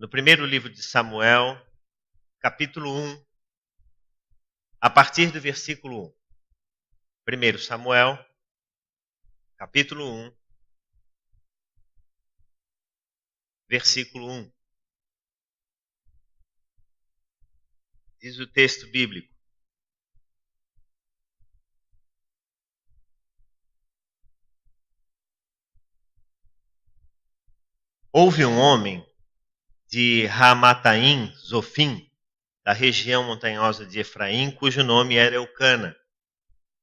no primeiro livro de Samuel, capítulo 1, a partir do versículo 1. 1 Samuel, capítulo 1, versículo 1. Diz o texto bíblico: houve um homem de Ramataim, Zofim, da região montanhosa de Efraim, cujo nome era Eucana,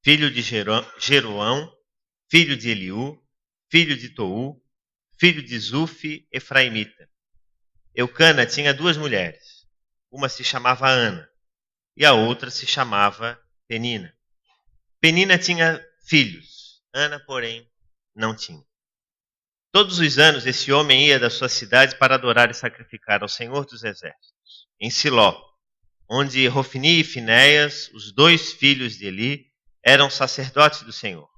filho de Jeroão, filho de Eliú, filho de Tou, filho de Zufi, efraimita. Eucana tinha duas mulheres, uma se chamava Ana e a outra se chamava Penina. Penina tinha filhos, Ana, porém, não tinha. Todos os anos esse homem ia da sua cidade para adorar e sacrificar ao Senhor dos Exércitos, em Siló, onde Rofni e Finéias, os dois filhos de Eli, eram sacerdotes do Senhor.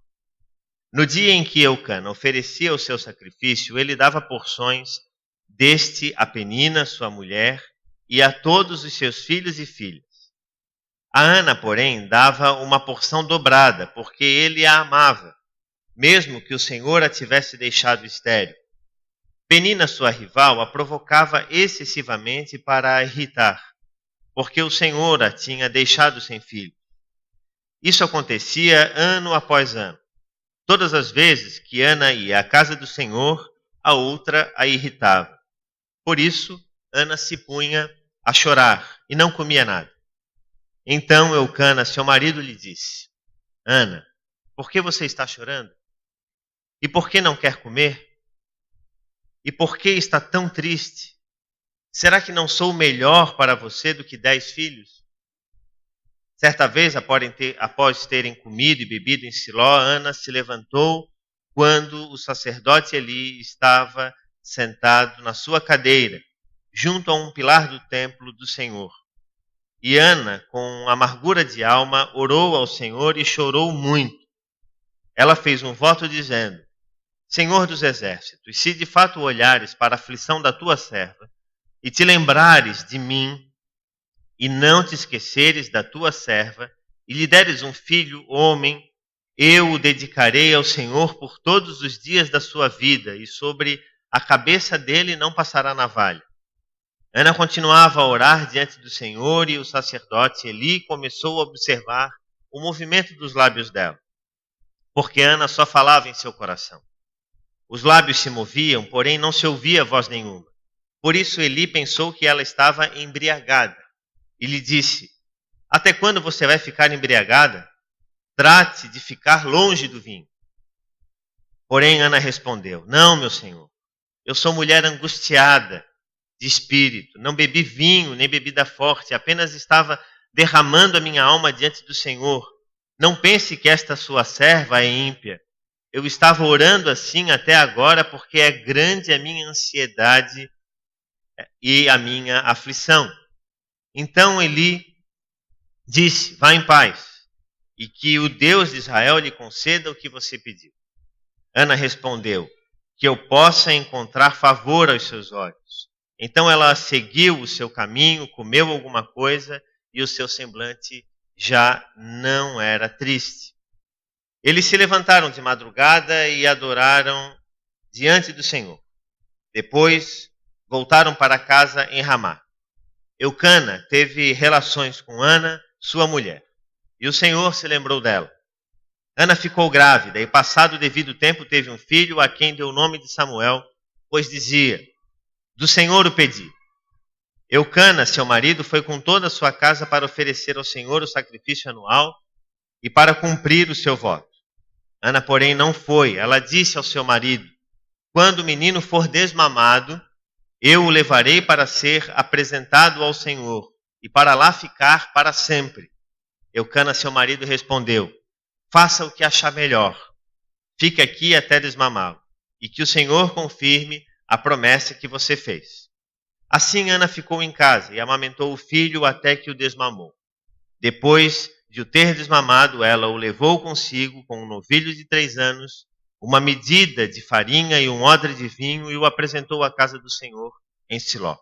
No dia em que Eucana oferecia o seu sacrifício, ele dava porções deste a Penina, sua mulher, e a todos os seus filhos e filhas. A Ana, porém, dava uma porção dobrada, porque ele a amava, mesmo que o Senhor a tivesse deixado estéril. Penina, sua rival, a provocava excessivamente para a irritar, porque o Senhor a tinha deixado sem filho. Isso acontecia ano após ano. Todas as vezes que Ana ia à casa do Senhor, a outra a irritava. Por isso, Ana se punha a chorar e não comia nada. Então Eucana, seu marido, lhe disse: Ana, por que você está chorando? E por que não quer comer? E por que está tão triste? Será que não sou melhor para você do que 10 filhos? Certa vez, após terem comido e bebido em Siló, Ana se levantou quando o sacerdote Eli estava sentado na sua cadeira, junto a um pilar do templo do Senhor. E Ana, com amargura de alma, orou ao Senhor e chorou muito. Ela fez um voto dizendo: Senhor dos Exércitos, se de fato olhares para a aflição da tua serva, e te lembrares de mim, e não te esqueceres da tua serva, e lhe deres um filho, homem, eu o dedicarei ao Senhor por todos os dias da sua vida, e sobre a cabeça dele não passará navalha. Ana continuava a orar diante do Senhor, e o sacerdote Eli começou a observar o movimento dos lábios dela, porque Ana só falava em seu coração. Os lábios se moviam, porém não se ouvia voz nenhuma. Por isso Eli pensou que ela estava embriagada e lhe disse: até quando você vai ficar embriagada? Trate de ficar longe do vinho. Porém Ana respondeu: não, meu senhor, eu sou mulher angustiada de espírito, não bebi vinho nem bebida forte, apenas estava derramando a minha alma diante do Senhor. Não pense que esta sua serva é ímpia. Eu estava orando assim até agora porque é grande a minha ansiedade e a minha aflição. Então Eli disse: vá em paz, e que o Deus de Israel lhe conceda o que você pediu. Ana respondeu: que eu possa encontrar favor aos seus olhos. Então ela seguiu o seu caminho, comeu alguma coisa, e o seu semblante já não era triste. Eles se levantaram de madrugada e adoraram diante do Senhor. Depois voltaram para casa em Ramá. Eucana teve relações com Ana, sua mulher, e o Senhor se lembrou dela. Ana ficou grávida e, passado o devido tempo, teve um filho a quem deu o nome de Samuel, pois dizia: do Senhor o pedi. Eucana, seu marido, foi com toda a sua casa para oferecer ao Senhor o sacrifício anual e para cumprir o seu voto. Ana, porém, não foi. Ela disse ao seu marido: quando o menino for desmamado, eu o levarei para ser apresentado ao Senhor e para lá ficar para sempre. Eucana, seu marido, respondeu: faça o que achar melhor. Fique aqui até desmamá-lo, e que o Senhor confirme a promessa que você fez. Assim Ana ficou em casa e amamentou o filho até que o desmamou. Depois de o ter desmamado, ela o levou consigo com um novilho de 3 anos, uma medida de farinha e um odre de vinho, e o apresentou à casa do Senhor em Siló.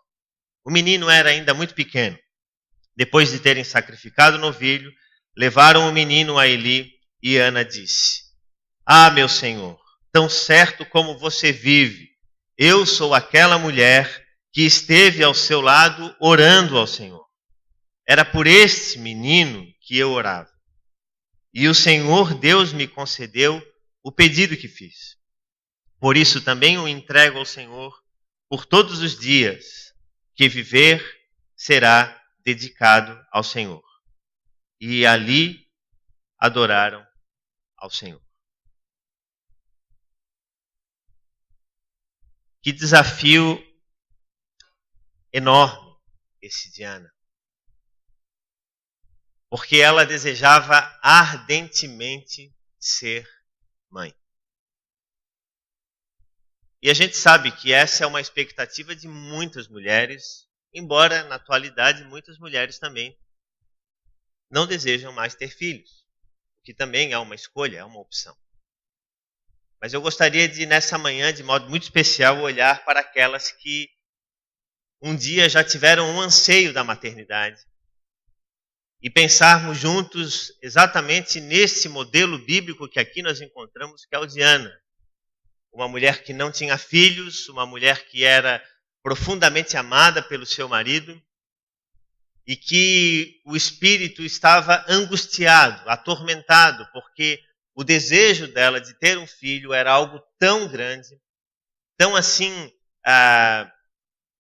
O menino era ainda muito pequeno. Depois de terem sacrificado o novilho, levaram o menino a Eli e Ana disse: Ah, meu senhor, tão certo como você vive, eu sou aquela mulher que esteve ao seu lado orando ao Senhor. Era por este menino que eu orava. E o Senhor Deus me concedeu o pedido que fiz. Por isso também o entrego ao Senhor por todos os dias que viver será dedicado ao Senhor. E ali adoraram ao Senhor. Que desafio enorme esse de Ana. Porque ela desejava ardentemente ser mãe. E a gente sabe que essa é uma expectativa de muitas mulheres, embora na atualidade muitas mulheres também não desejam mais ter filhos, o que também é uma escolha, é uma opção. Mas eu gostaria de, nessa manhã, de modo muito especial, olhar para aquelas que um dia já tiveram um anseio da maternidade e pensarmos juntos exatamente nesse modelo bíblico que aqui nós encontramos, que é o de Ana. Uma mulher que não tinha filhos, uma mulher que era profundamente amada pelo seu marido e que o espírito estava angustiado, atormentado, porque o desejo dela de ter um filho era algo tão grande, tão assim,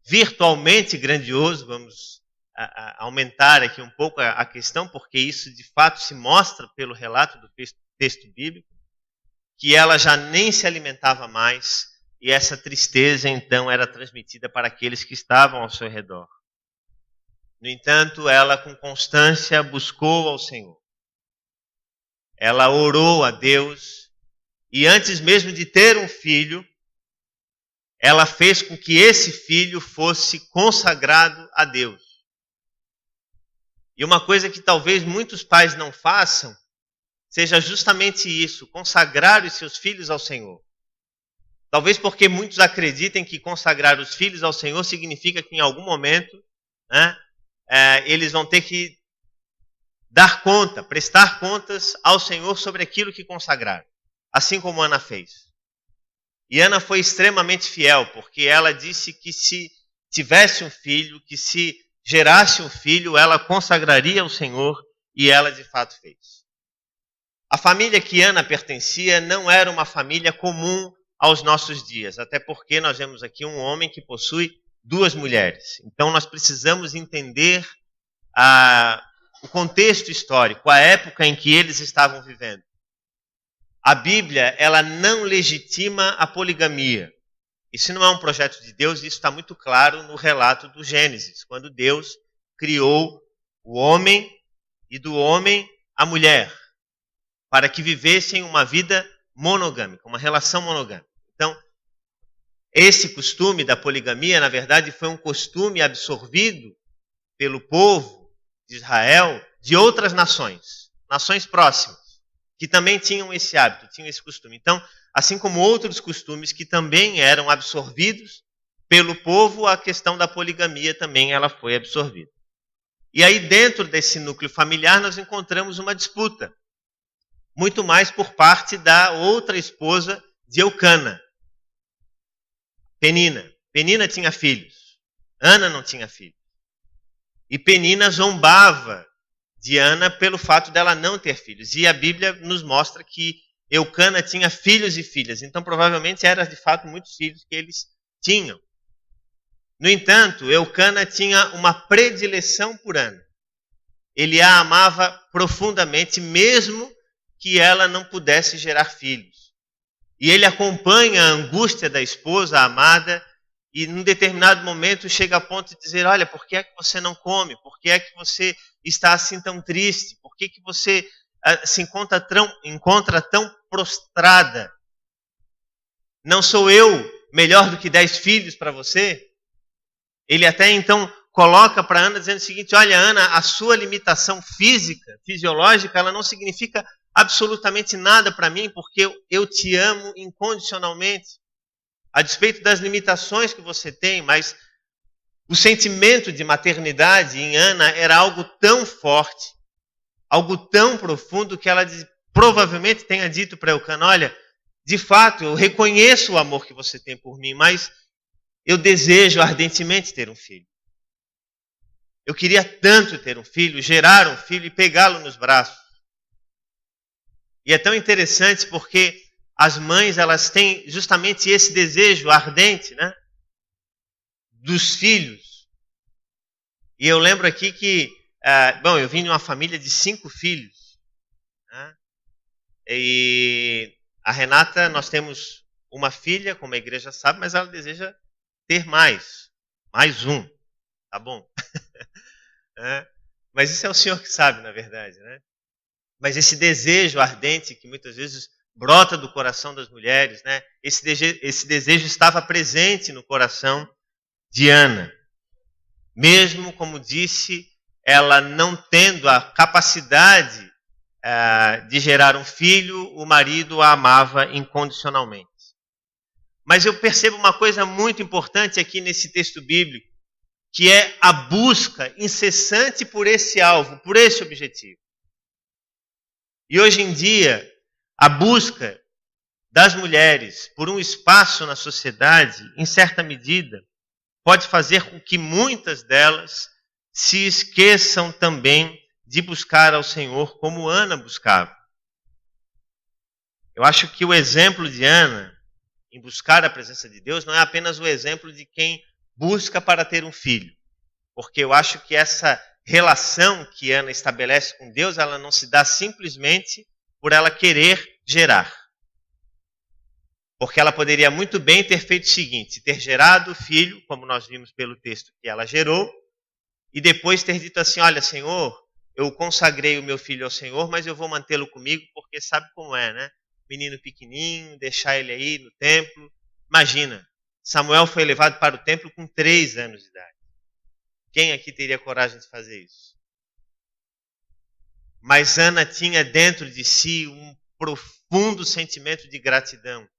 virtualmente grandioso. Vamos aumentar aqui um pouco a questão, porque isso de fato se mostra pelo relato do texto bíblico, que ela já nem se alimentava mais, e essa tristeza então era transmitida para aqueles que estavam ao seu redor. No entanto, ela com constância buscou ao Senhor. Ela orou a Deus, e antes mesmo de ter um filho, ela fez com que esse filho fosse consagrado a Deus. E uma coisa que talvez muitos pais não façam, seja justamente isso, consagrar os seus filhos ao Senhor. Talvez porque muitos acreditem que consagrar os filhos ao Senhor significa que em algum momento, eles vão ter que dar conta, prestar contas ao Senhor sobre aquilo que consagraram, assim como Ana fez. E Ana foi extremamente fiel, porque ela disse que se tivesse um filho, que se gerasse um filho, ela consagraria ao Senhor, e ela de fato fez. A família que Ana pertencia não era uma família comum aos nossos dias, até porque nós vemos aqui um homem que possui 2 mulheres. Então nós precisamos entender o contexto histórico, a época em que eles estavam vivendo. A Bíblia, ela não legitima a poligamia. Isso não é um projeto de Deus, isso está muito claro no relato do Gênesis, quando Deus criou o homem e do homem a mulher, para que vivessem uma vida monogâmica, uma relação monogâmica. Então, esse costume da poligamia, na verdade, foi um costume absorvido pelo povo de Israel de outras nações, nações próximas, que também tinham esse hábito, tinham esse costume. Então, assim como outros costumes que também eram absorvidos pelo povo, a questão da poligamia também ela foi absorvida. E aí, dentro desse núcleo familiar, nós encontramos uma disputa, muito mais por parte da outra esposa de Eucana, Penina. Penina tinha filhos, Ana não tinha filhos. E Penina zombava de Ana pelo fato dela não ter filhos. E a Bíblia nos mostra que Eucana tinha filhos e filhas. Então, provavelmente, eram de fato muitos filhos que eles tinham. No entanto, Eucana tinha uma predileção por Ana. Ele a amava profundamente, mesmo que ela não pudesse gerar filhos. E ele acompanha a angústia da esposa amada e, num determinado momento, chega a ponto de dizer: olha, por que é que você não come? Por que é que você está assim tão triste? Por que que você se encontra tão prostrada? Não sou eu melhor do que 10 filhos para você? Ele até então coloca para Ana dizendo o seguinte: olha, Ana, a sua limitação física, fisiológica, ela não significa absolutamente nada para mim, porque eu te amo incondicionalmente. A despeito das limitações que você tem, mas O sentimento de maternidade em Ana era algo tão forte, algo tão profundo, que ela provavelmente tenha dito para Eucana: olha, de fato, eu reconheço o amor que você tem por mim, mas eu desejo ardentemente ter um filho. Eu queria tanto ter um filho, gerar um filho e pegá-lo nos braços. E é tão interessante porque as mães, elas têm justamente esse desejo ardente, né, dos filhos. E eu lembro aqui que, eu vim de uma família de 5 filhos. Né, e a Renata, nós temos uma filha, como a igreja sabe, mas ela deseja ter mais um, tá bom? Mas isso é o Senhor que sabe, na verdade, né? Mas esse desejo ardente que muitas vezes brota do coração das mulheres, né? Esse desejo estava presente no coração de Ana. Mesmo, como disse, ela não tendo a capacidade de gerar um filho, o marido a amava incondicionalmente. Mas eu percebo uma coisa muito importante aqui nesse texto bíblico, que é a busca incessante por esse alvo, por esse objetivo. E hoje em dia, a busca das mulheres por um espaço na sociedade, em certa medida, pode fazer com que muitas delas se esqueçam também de buscar ao Senhor como Ana buscava. Eu acho que o exemplo de Ana em buscar a presença de Deus não é apenas o exemplo de quem busca para ter um filho. Porque eu acho que essa relação que Ana estabelece com Deus, ela não se dá simplesmente por ela querer gerar. Porque ela poderia muito bem ter feito o seguinte: ter gerado o filho, como nós vimos pelo texto que ela gerou, e depois ter dito assim: olha, Senhor, eu consagrei o meu filho ao Senhor, mas eu vou mantê-lo comigo, porque sabe como é, né? Menino pequenininho, deixar ele aí no templo. Imagina, Samuel foi levado para o templo com 3 anos de idade. Quem aqui teria coragem de fazer isso? Mas Ana tinha dentro de si um profundo sentimento de gratidão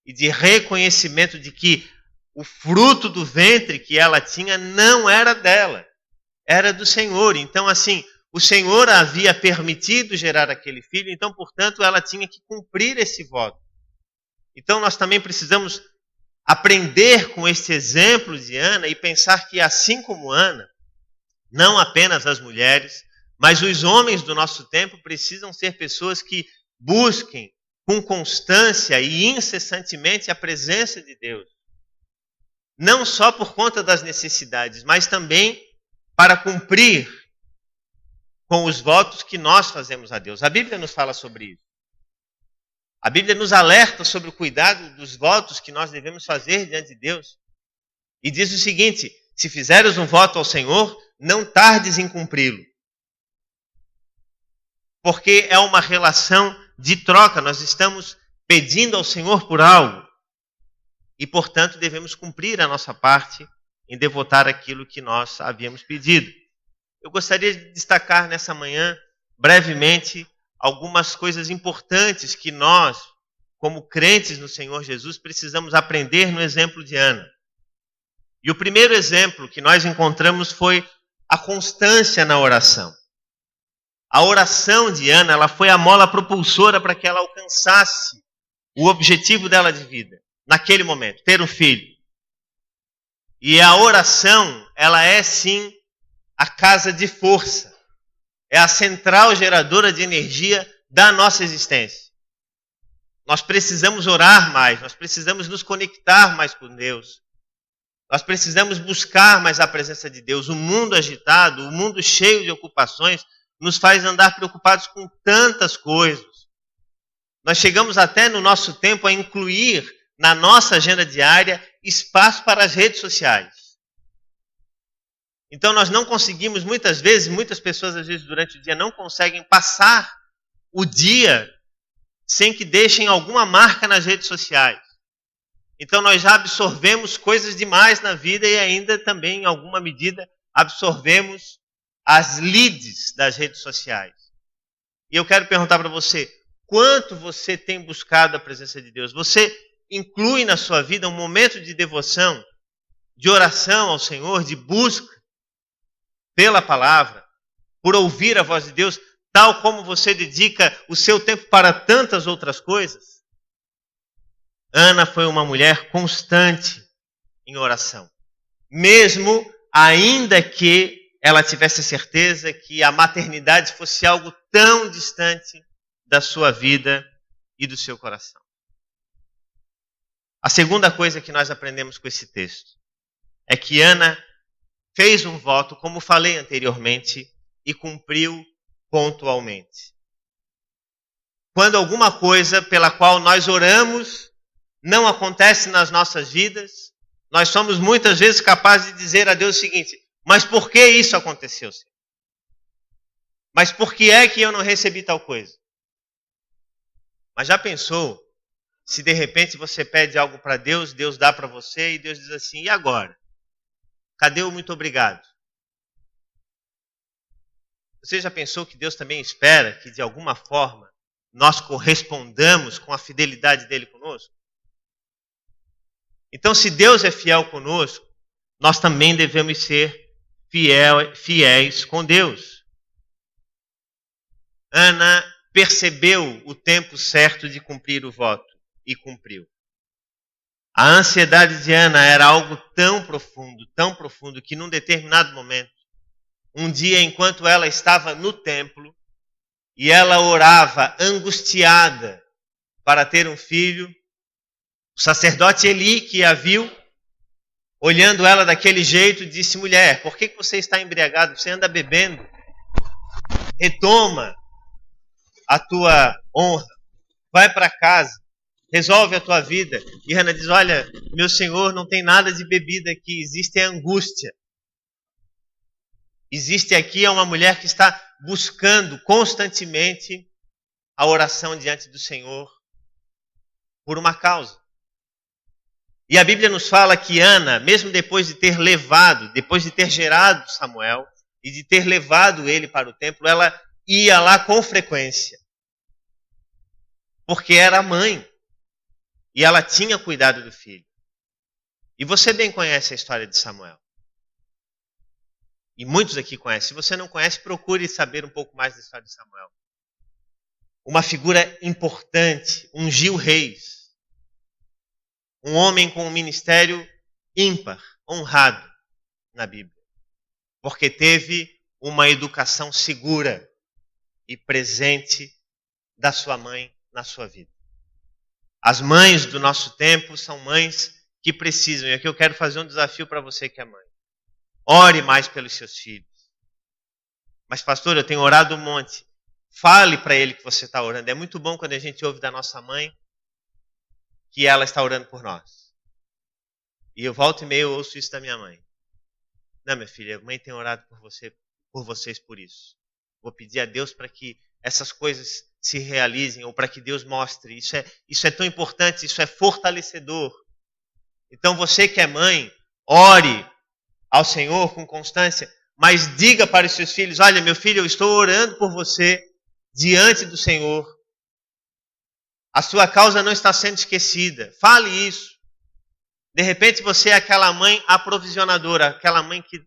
e de reconhecimento de que o fruto do ventre que ela tinha não era dela, era do Senhor. Então, assim, o Senhor a havia permitido gerar aquele filho, então, portanto, ela tinha que cumprir esse voto. Então, nós também precisamos aprender com esse exemplo de Ana e pensar que, assim como Ana, não apenas as mulheres, mas os homens do nosso tempo precisam ser pessoas que busquem com constância e incessantemente a presença de Deus. Não só por conta das necessidades, mas também para cumprir com os votos que nós fazemos a Deus. A Bíblia nos fala sobre isso. A Bíblia nos alerta sobre o cuidado dos votos que nós devemos fazer diante de Deus. E diz o seguinte: se fizeres um voto ao Senhor, não tardes em cumpri-lo. Porque é uma relação de troca, nós estamos pedindo ao Senhor por algo. E, portanto, devemos cumprir a nossa parte em devotar aquilo que nós havíamos pedido. Eu gostaria de destacar nessa manhã, brevemente, algumas coisas importantes que nós, como crentes no Senhor Jesus, precisamos aprender no exemplo de Ana. E o primeiro exemplo que nós encontramos foi a constância na oração. A oração de Ana, ela foi a mola propulsora para que ela alcançasse o objetivo dela de vida, naquele momento, ter um filho. E a oração, ela é sim a casa de força. É a central geradora de energia da nossa existência. Nós precisamos orar mais, nós precisamos nos conectar mais com Deus. Nós precisamos buscar mais a presença de Deus. O mundo agitado, o mundo cheio de ocupações, nos faz andar preocupados com tantas coisas. Nós chegamos até no nosso tempo a incluir na nossa agenda diária espaço para as redes sociais. Então nós não conseguimos, muitas pessoas às vezes durante o dia não conseguem passar o dia sem que deixem alguma marca nas redes sociais. Então nós já absorvemos coisas demais na vida e ainda também, em alguma medida, absorvemos as leads das redes sociais. E eu quero perguntar para você, quanto você tem buscado a presença de Deus? Você inclui na sua vida um momento de devoção de oração ao Senhor, de busca pela palavra, por ouvir a voz de Deus, tal como você dedica o seu tempo para tantas outras coisas. Ana foi uma mulher constante em oração, mesmo ainda que ela tivesse certeza que a maternidade fosse algo tão distante da sua vida e do seu coração. A segunda coisa que nós aprendemos com esse texto é que Ana fez um voto, como falei anteriormente, e cumpriu pontualmente. Quando alguma coisa pela qual nós oramos não acontece nas nossas vidas, nós somos muitas vezes capazes de dizer a Deus o seguinte: mas por que isso aconteceu, Senhor? Mas por que é que eu não recebi tal coisa? Mas já pensou se de repente você pede algo para Deus, Deus dá para você e Deus diz assim: e agora? Cadê o muito obrigado? Você já pensou que Deus também espera que de alguma forma nós correspondamos com a fidelidade dele conosco? Então, se Deus é fiel conosco, nós também devemos ser fiéis com Deus. Ana percebeu o tempo certo de cumprir o voto e cumpriu. A ansiedade de Ana era algo tão profundo, que num determinado momento, um dia enquanto ela estava no templo e ela orava angustiada para ter um filho, o sacerdote Eli, que a viu, olhando ela daquele jeito, disse: mulher, por que você está embriagada? Você anda bebendo? Retoma a tua honra, vai para casa, resolve a tua vida. E Ana diz: olha, meu senhor, não tem nada de bebida aqui, existe a angústia. Existe aqui uma mulher que está buscando constantemente a oração diante do Senhor por uma causa. E a Bíblia nos fala que Ana, mesmo depois de ter gerado Samuel e de ter levado ele para o templo, ela ia lá com frequência. Porque era mãe. E ela tinha cuidado do filho. E você bem conhece a história de Samuel. E muitos aqui conhecem. Se você não conhece, procure saber um pouco mais da história de Samuel. Uma figura importante, ungiu reis. Um homem com um ministério ímpar, honrado na Bíblia. Porque teve uma educação segura e presente da sua mãe na sua vida. As mães do nosso tempo são mães que precisam. E aqui eu quero fazer um desafio para você que é mãe. Ore mais pelos seus filhos. Mas pastor, eu tenho orado um monte. Fale para ele que você está orando. É muito bom quando a gente ouve da nossa mãe que ela está orando por nós. E eu volto e meio ouço isso da minha mãe. Não, minha filha, a mãe tem orado por vocês por isso. Vou pedir a Deus para que essas coisas se realizem, ou para que Deus mostre. Isso é tão importante, isso é fortalecedor. Então você que é mãe, ore ao Senhor com constância, mas diga para os seus filhos: olha, meu filho, eu estou orando por você diante do Senhor. A sua causa não está sendo esquecida. Fale isso. De repente você é aquela mãe aprovisionadora, aquela mãe que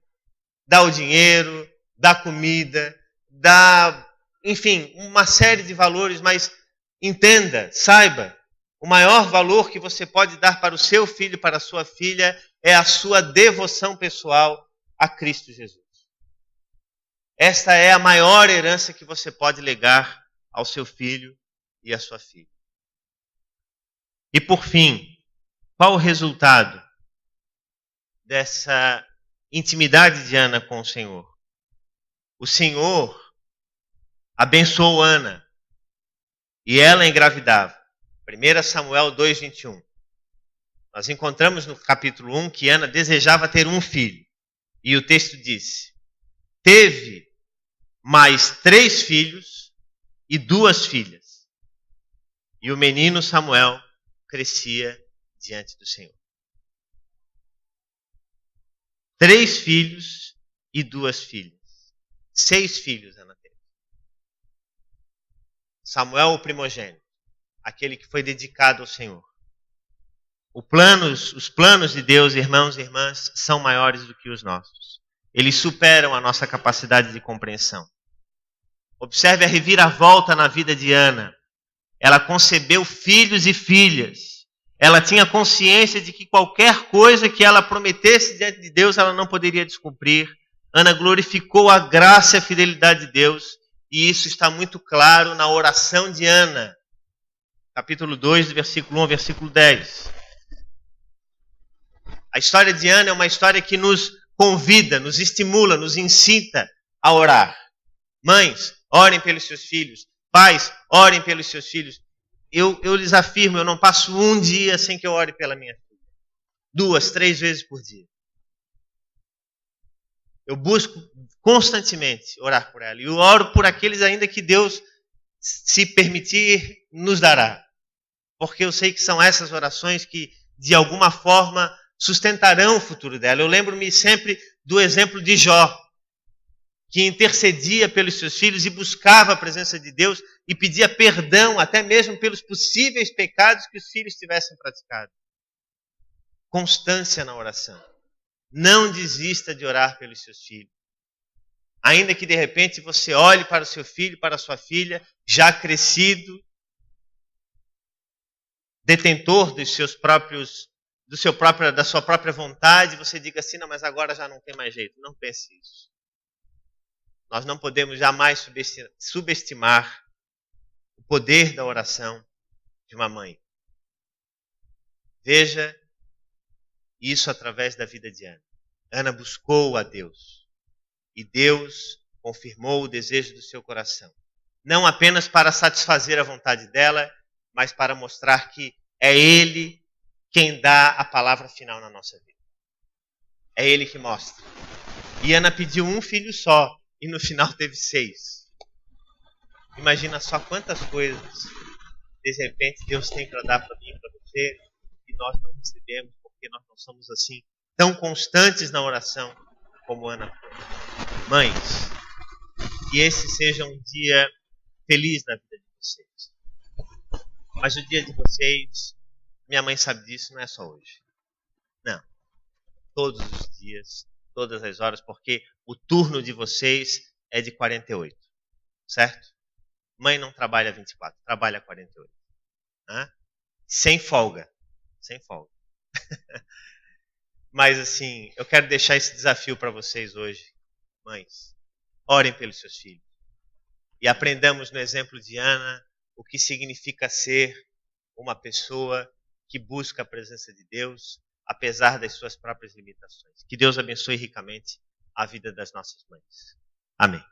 dá o dinheiro, dá comida, dá, enfim, uma série de valores, mas entenda, saiba, o maior valor que você pode dar para o seu filho, para a sua filha, é a sua devoção pessoal a Cristo Jesus. Esta é a maior herança que você pode legar ao seu filho e à sua filha. E por fim, qual o resultado dessa intimidade de Ana com o Senhor? O Senhor abençoou Ana e ela engravidava. 1 Samuel 2:21. Nós encontramos no capítulo 1 que Ana desejava ter um filho. E o texto disse: teve mais 3 filhos e 2 filhas. E o menino Samuel crescia diante do Senhor. 3 filhos e 2 filhas. 6 filhos Ana teve. Samuel, o primogênito, aquele que foi dedicado ao Senhor. Os planos de Deus, irmãos e irmãs, são maiores do que os nossos. Eles superam a nossa capacidade de compreensão. Observe a reviravolta na vida de Ana. Ela concebeu filhos e filhas. Ela tinha consciência de que qualquer coisa que ela prometesse diante de Deus, ela não poderia descumprir. Ana glorificou a graça e a fidelidade de Deus. E isso está muito claro na oração de Ana. Capítulo 2, versículo 1 ao versículo 10. A história de Ana é uma história que nos convida, nos estimula, nos incita a orar. Mães, orem pelos seus filhos. Pais, orem pelos seus filhos. Eu lhes afirmo, eu não passo um dia sem que eu ore pela minha filha. 2, 3 vezes por dia. Eu busco constantemente orar por ela. E eu oro por aqueles ainda que Deus, se permitir, nos dará. Porque eu sei que são essas orações que, de alguma forma, sustentarão o futuro dela. Eu lembro-me sempre do exemplo de Jó, que intercedia pelos seus filhos e buscava a presença de Deus e pedia perdão até mesmo pelos possíveis pecados que os filhos tivessem praticado. Constância na oração. Não desista de orar pelos seus filhos. Ainda que de repente você olhe para o seu filho, para a sua filha, já crescido, detentor da sua própria vontade, você diga assim, não, mas agora já não tem mais jeito. Não pense isso. Nós não podemos jamais subestimar o poder da oração de uma mãe. Veja isso através da vida de Ana. Ana buscou a Deus. E Deus confirmou o desejo do seu coração. Não apenas para satisfazer a vontade dela, mas para mostrar que é Ele quem dá a palavra final na nossa vida. É Ele que mostra. E Ana pediu um filho só, e no final teve 6. Imagina só quantas coisas, de repente, Deus tem para dar para mim e para você, e nós não recebemos, porque nós não somos assim, tão constantes na oração como Ana foi. Mães, que esse seja um dia feliz na vida de vocês. Mas o dia de vocês, minha mãe sabe disso, não é só hoje. Não. Todos os dias, todas as horas, porque o turno de vocês é de 48. Certo? Mãe não trabalha 24, trabalha 48. Né? Sem folga. Sem folga. Mas assim, eu quero deixar esse desafio para vocês hoje. Mães, orem pelos seus filhos. E aprendamos no exemplo de Ana o que significa ser uma pessoa que busca a presença de Deus, apesar das suas próprias limitações. Que Deus abençoe ricamente a vida das nossas mães. Amém.